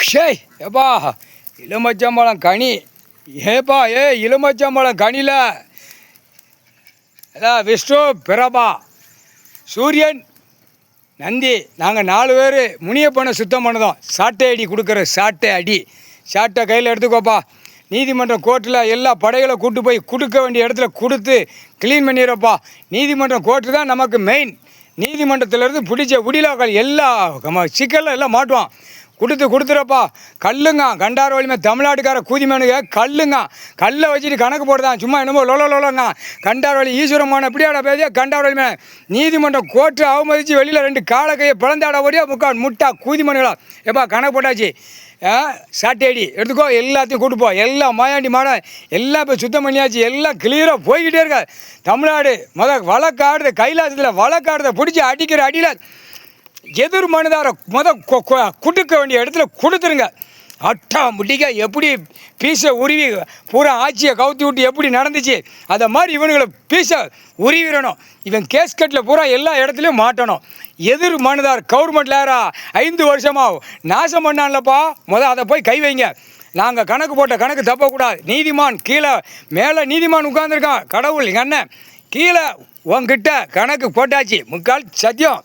ஷேய் ஏப்பா எலுமிச்சம்பழம் கனி ஏப்பா எலுமிச்சம்பழம் கனியில் அதான் விஷ்ணு பிரபா சூரியன் நந்தி நாங்கள் 4 பேர் முனியப்பனை சுத்தம் பண்ணதோம். சாட்டை அடி கொடுக்குற சாட்டை அடி சாட்டை கையில் எடுத்துக்கோப்பா. நீதிமன்றம் கோர்ட்டில் எல்லா படைகளை கூட்டு போய் கொடுக்க வேண்டிய இடத்துல கொடுத்து க்ளீன் பண்ணிடுறப்பா. நீதிமன்றம் கோர்ட்டு தான் நமக்கு மெயின். நீதிமன்றத்திலேருந்து பிடிச்ச உடிலாக்கள் எல்லா சிக்கலில் எல்லாம் மாட்டுவான். கொடுத்துறப்பா. கல்லுங்க கண்டார வலிமை தமிழ்நாட்டுக்கார கூதிமேனுங்க கல்லுங்க கல்லை வச்சுட்டு கணக்கு போடுதான். சும்மா என்னமோ லொலங்க கண்டார வலி ஈஸ்வரமான எப்படியாட பேதியா கண்டார வலிமை நீதிமன்றம் கோர்ட்டு அவமதித்து வெளியில் 2 கால கையை பிளந்தாட ஓடியா முட்டா கூதிமனுகளா எப்பா கணக்கு போட்டாச்சு. சாட்டேடி எடுத்துக்கோ எல்லாத்தையும் கொடுப்போம். எல்லாம் மாயாண்டி மாட எல்லாம் இப்போ சுத்தம் பண்ணியாச்சு. எல்லாம் கிளியராக போய்கிட்டே இருக்க. தமிழ்நாடு வழக்காடுத கைலாசத்தில் வழக்காடுத பிடிச்சி அடிக்கிற அடியில் எதிர் மனுதார கொடுக்க வேண்டிய இடத்துல கொடுத்துருங்க. அட்டா முடிக்க எப்படி பீஸை உருவி பூரா ஆட்சியை கவுத்தி விட்டு எப்படி நடந்துச்சு அதை மாதிரி இவனுங்களை பீஸை உருவிடணும். இவன் கேஸ்கட்டில் பூரா எல்லா இடத்துலையும் மாட்டணும். எதிர் மனுதார் கவர்மெண்ட்டில் யாரா 5 வருஷமாக நாசம் பண்ணான்லப்பா. அதை போய் கை வைங்க. நாங்கள் கணக்கு போட்ட கணக்கு தப்பக்கூடாது. நீதிமான் கீழே மேலே நீதிமான் உட்காந்துருக்கான். கடவுள் எங்கள் அண்ணன் கீழே உங்ககிட்ட கணக்கு போட்டாச்சு. முக்கால் சத்தியம்.